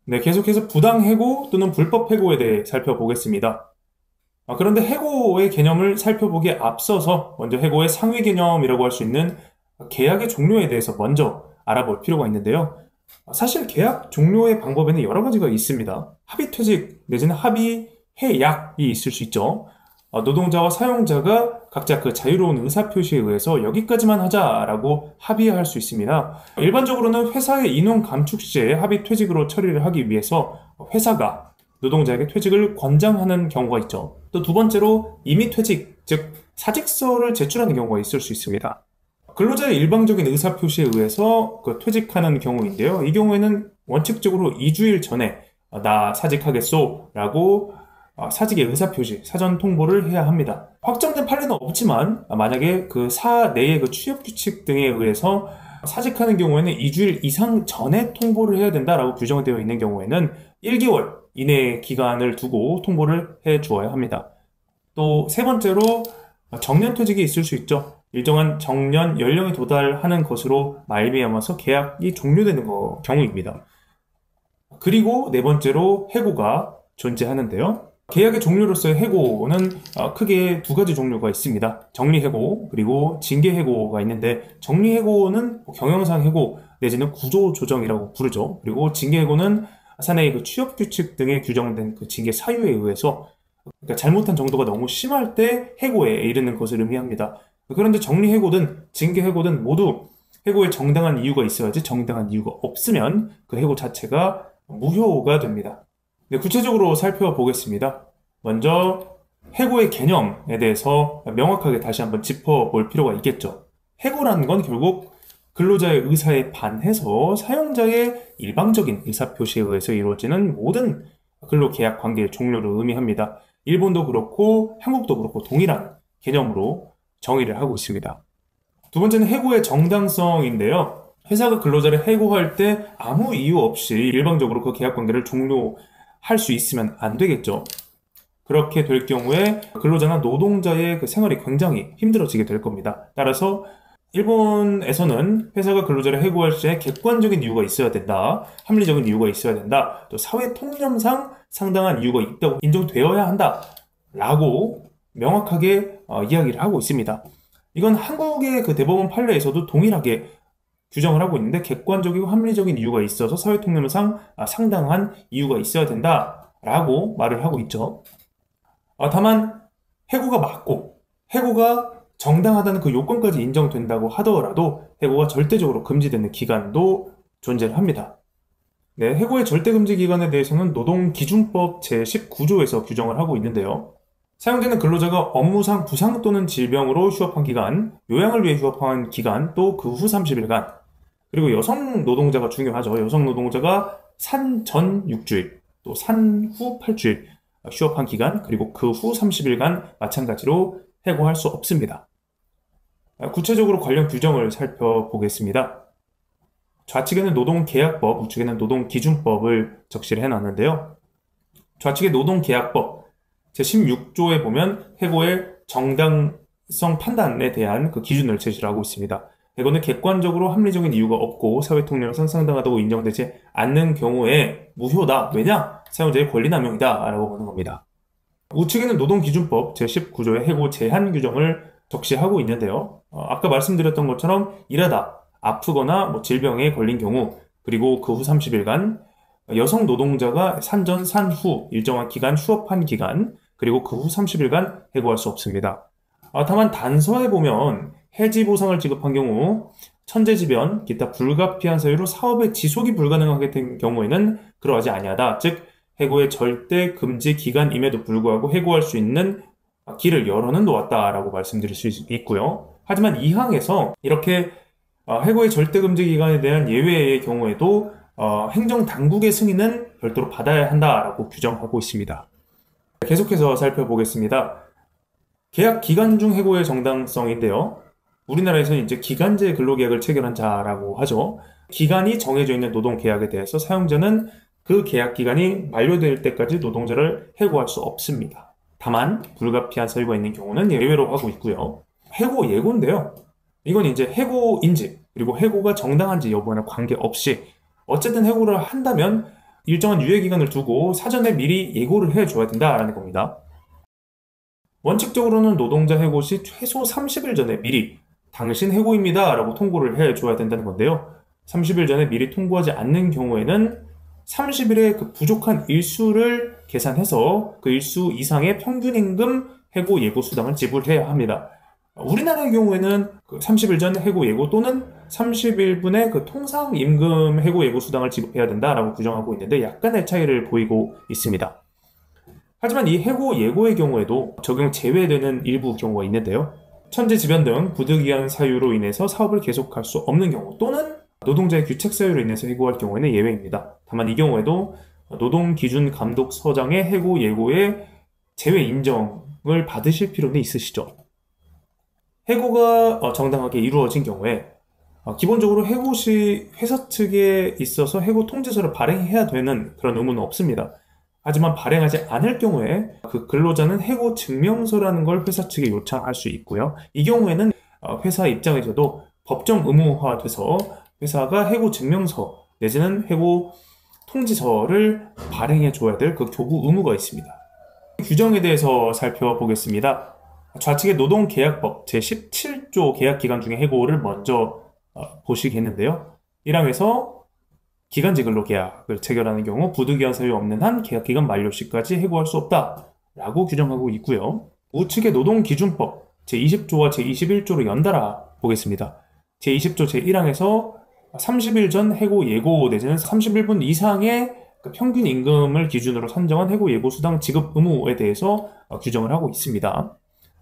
네, 계속해서 부당해고 또는 불법해고에 대해 살펴보겠습니다. 그런데 해고의 개념을 살펴보기에 앞서서 먼저 해고의 상위 개념이라고 할 수 있는 계약의 종료에 대해서 먼저 알아볼 필요가 있는데요. 사실 계약 종료의 방법에는 여러 가지가 있습니다. 합의퇴직 내지는 합의해약이 있을 수 있죠. 노동자와 사용자가 각자 그 자유로운 의사표시에 의해서 여기까지만 하자라고 합의할 수 있습니다. 일반적으로는 회사의 인원 감축 시에 합의퇴직으로 처리를 하기 위해서 회사가 노동자에게 퇴직을 권장하는 경우가 있죠. 또 두 번째로 임의퇴직, 즉 사직서를 제출하는 경우가 있을 수 있습니다. 근로자의 일방적인 의사표시에 의해서 퇴직하는 경우인데요. 이 경우에는 원칙적으로 2주일 전에 나 사직하겠소 라고 사직의 의사표시, 사전 통보를 해야 합니다. 확정된 판례는 없지만 만약에 그 사내의 그 취업규칙 등에 의해서 사직하는 경우에는 2주일 이상 전에 통보를 해야 된다라고 규정되어 있는 경우에는 1개월 이내의 기간을 두고 통보를 해 주어야 합니다. 또 세 번째로 정년퇴직이 있을 수 있죠. 일정한 정년 연령에 도달하는 것으로 말미암아서 계약이 종료되는 경우입니다. 그리고 네 번째로 해고가 존재하는데요. 계약의 종류로서의 해고는 크게 두 가지 종류가 있습니다. 정리해고 그리고 징계해고가 있는데 정리해고는 경영상 해고 내지는 구조조정이라고 부르죠. 그리고 징계해고는 사내의 그 취업규칙 등에 규정된 그 징계 사유에 의해서 그러니까 잘못한 정도가 너무 심할 때 해고에 이르는 것을 의미합니다. 그런데 정리해고든 징계해고든 모두 해고에 정당한 이유가 있어야지 정당한 이유가 없으면 그 해고 자체가 무효가 됩니다. 네, 구체적으로 살펴보겠습니다. 먼저 해고의 개념에 대해서 명확하게 다시 한번 짚어볼 필요가 있겠죠. 해고라는 건 결국 근로자의 의사에 반해서 사용자의 일방적인 의사표시에 의해서 이루어지는 모든 근로계약 관계의 종료를 의미합니다. 일본도 그렇고 한국도 그렇고 동일한 개념으로 정의를 하고 있습니다. 두 번째는 해고의 정당성인데요. 회사가 근로자를 해고할 때 아무 이유 없이 일방적으로 그 계약 관계를 종료할 수 있으면 안 되겠죠. 그렇게 될 경우에 근로자나 노동자의 그 생활이 굉장히 힘들어지게 될 겁니다. 따라서 일본에서는 회사가 근로자를 해고할 시에 객관적인 이유가 있어야 된다. 합리적인 이유가 있어야 된다. 또 사회 통념상 상당한 이유가 있다고 인정되어야 한다. 라고 명확하게 이야기를 하고 있습니다. 이건 한국의 그 대법원 판례에서도 동일하게 규정을 하고 있는데 객관적이고 합리적인 이유가 있어서 사회 통념상 상당한 이유가 있어야 된다라고 말을 하고 있죠. 다만 해고가 맞고 해고가 정당하다는 그 요건까지 인정된다고 하더라도 해고가 절대적으로 금지되는 기간도 존재를 합니다. 네, 해고의 절대금지 기간에 대해서는 노동기준법 제19조에서 규정을 하고 있는데요. 사용되는 근로자가 업무상 부상 또는 질병으로 휴업한 기간, 요양을 위해 휴업한 기간, 또 그 후 30일간, 그리고 여성 노동자가 중요하죠. 여성 노동자가 산 전 6주일, 또 산 후 8주일 휴업한 기간, 그리고 그 후 30일간 마찬가지로 해고할 수 없습니다. 구체적으로 관련 규정을 살펴보겠습니다. 좌측에는 노동계약법, 우측에는 노동기준법을 적시를 해놨는데요. 좌측의 노동계약법 제16조에 보면 해고의 정당성 판단에 대한 그 기준을 제시를 하고 있습니다. 해고는 객관적으로 합리적인 이유가 없고 사회통념상 상당하다고 인정되지 않는 경우에 무효다. 왜냐? 사용자의 권리남용이다. 라고 보는 겁니다. 우측에는 노동기준법 제19조의 해고 제한 규정을 적시하고 있는데요. 아까 말씀드렸던 것처럼 일하다 아프거나 질병에 걸린 경우 그리고 그 후 30일간 여성 노동자가 산전 산후 일정한 기간 휴업한 기간 그리고 그 후 30일간 해고할 수 없습니다. 다만 단서에 보면 해지 보상을 지급한 경우 천재지변, 기타 불가피한 사유로 사업의 지속이 불가능하게 된 경우에는 그러하지 아니하다. 즉 해고의 절대 금지 기간임에도 불구하고 해고할 수 있는 길을 열어는 놓았다라고 말씀드릴 수 있고요. 하지만 이 항에서 이렇게 해고의 절대 금지 기간에 대한 예외의 경우에도 행정당국의 승인은 별도로 받아야 한다라고 규정하고 있습니다. 계속해서 살펴보겠습니다. 계약 기간 중 해고의 정당성인데요. 우리나라에서는 이제 기간제 근로계약을 체결한 자라고 하죠. 기간이 정해져 있는 노동계약에 대해서 사용자는 그 계약 기간이 만료될 때까지 노동자를 해고할 수 없습니다. 다만 불가피한 사유가 있는 경우는 예외로 하고 있고요. 해고 예고인데요. 이건 이제 해고인지 그리고 해고가 정당한지 여부와는 관계없이 어쨌든 해고를 한다면 일정한 유예기간을 두고 사전에 미리 예고를 해줘야 된다라는 겁니다. 원칙적으로는 노동자 해고 시 최소 30일 전에 미리 당신 해고입니다 라고 통보를 해줘야 된다는 건데요. 30일 전에 미리 통보하지 않는 경우에는 30일의 그 부족한 일수를 계산해서 그 일수 이상의 평균 임금 해고 예고 수당을 지불해야 합니다. 우리나라의 경우에는 그 30일 전 해고 예고 또는 30일분의 그 통상 임금 해고 예고 수당을 지급해야 된다라고 규정하고 있는데 약간의 차이를 보이고 있습니다. 하지만 이 해고 예고의 경우에도 적용 제외되는 일부 경우가 있는데요. 천재지변 등 부득이한 사유로 인해서 사업을 계속할 수 없는 경우 또는 노동자의 규책 사유로 인해서 해고할 경우에는 예외입니다. 다만 이 경우에도 노동기준감독서장의 해고 예고의 제외 인정을 받으실 필요는 있으시죠. 해고가 정당하게 이루어진 경우에 기본적으로 해고 시 회사 측에 있어서 해고 통지서를 발행해야 되는 그런 의무는 없습니다. 하지만 발행하지 않을 경우에 그 근로자는 해고 증명서라는 걸 회사 측에 요청할 수 있고요. 이 경우에는 회사 입장에서도 법정 의무화돼서 회사가 해고 증명서 내지는 해고 통지서를 발행해 줘야 될 그 교부 의무가 있습니다. 규정에 대해서 살펴보겠습니다. 좌측의 노동계약법 제17조 계약기간 중에 해고를 먼저 보시겠는데요. 1항에서 기간제 근로계약을 체결하는 경우 부득이한 사유 없는 한 계약기간 만료 시까지 해고할 수 없다라고 규정하고 있고요. 우측의 노동기준법 제20조와 제21조로 연달아 보겠습니다. 제20조 제1항에서 30일 전 해고 예고 내지는 31분 이상의 평균 임금을 기준으로 산정한 해고 예고 수당 지급 의무에 대해서 규정을 하고 있습니다.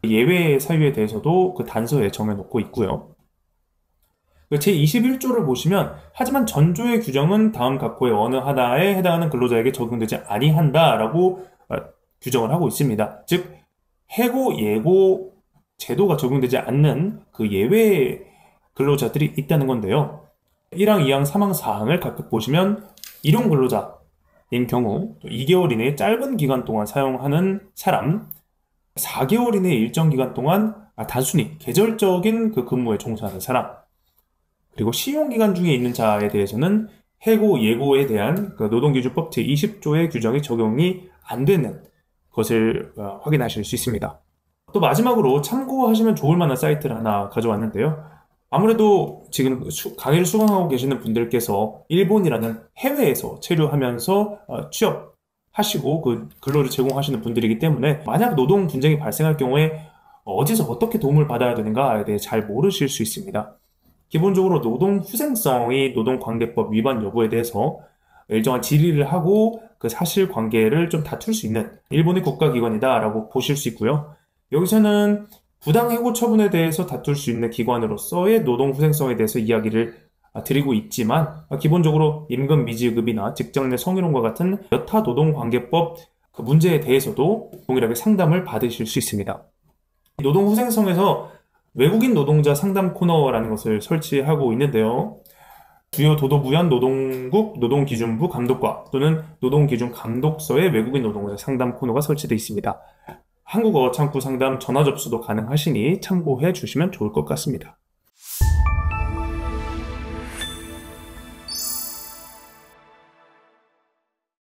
예외 사유에 대해서도 그 단서에 정해놓고 있고요. 제21조를 보시면 하지만 전조의 규정은 다음 각호의 어느 하나에 해당하는 근로자에게 적용되지 아니한다라고 규정을 하고 있습니다. 즉 해고 예고 제도가 적용되지 않는 그 예외 근로자들이 있다는 건데요. 1항, 2항, 3항, 4항을 각각 보시면 일용 근로자인 경우 2개월 이내에 짧은 기간 동안 사용하는 사람, 4개월 이내에 일정 기간 동안 단순히 계절적인 그 근무에 종사하는 사람, 그리고 시용기간 중에 있는 자에 대해서는 해고 예고에 대한 그 노동기준법 제20조의 규정이 적용이 안 되는 것을 확인하실 수 있습니다. 또 마지막으로 참고하시면 좋을 만한 사이트를 하나 가져왔는데요. 아무래도 지금 강의를 수강하고 계시는 분들께서 일본이라는 해외에서 체류하면서 취업하시고 그 근로를 제공하시는 분들이기 때문에 만약 노동 분쟁이 발생할 경우에 어디서 어떻게 도움을 받아야 되는가에 대해 잘 모르실 수 있습니다. 기본적으로 노동 후생성이 노동관계법 위반 여부에 대해서 일정한 질의를 하고 그 사실관계를 좀 다툴 수 있는 일본의 국가기관이다라고 보실 수 있고요. 여기서는 부당해고 처분에 대해서 다툴 수 있는 기관으로서의 노동 후생성에 대해서 이야기를 드리고 있지만 기본적으로 임금 미지급이나 직장 내 성희롱과 같은 여타 노동관계법 그 문제에 대해서도 동일하게 상담을 받으실 수 있습니다. 노동 후생성에서 외국인 노동자 상담 코너라는 것을 설치하고 있는데요. 주요 도도부연 노동국 노동기준부 감독과 또는 노동기준감독서의 외국인 노동자 상담 코너가 설치되어 있습니다. 한국어 창구 상담 전화 접수도 가능하시니 참고해 주시면 좋을 것 같습니다.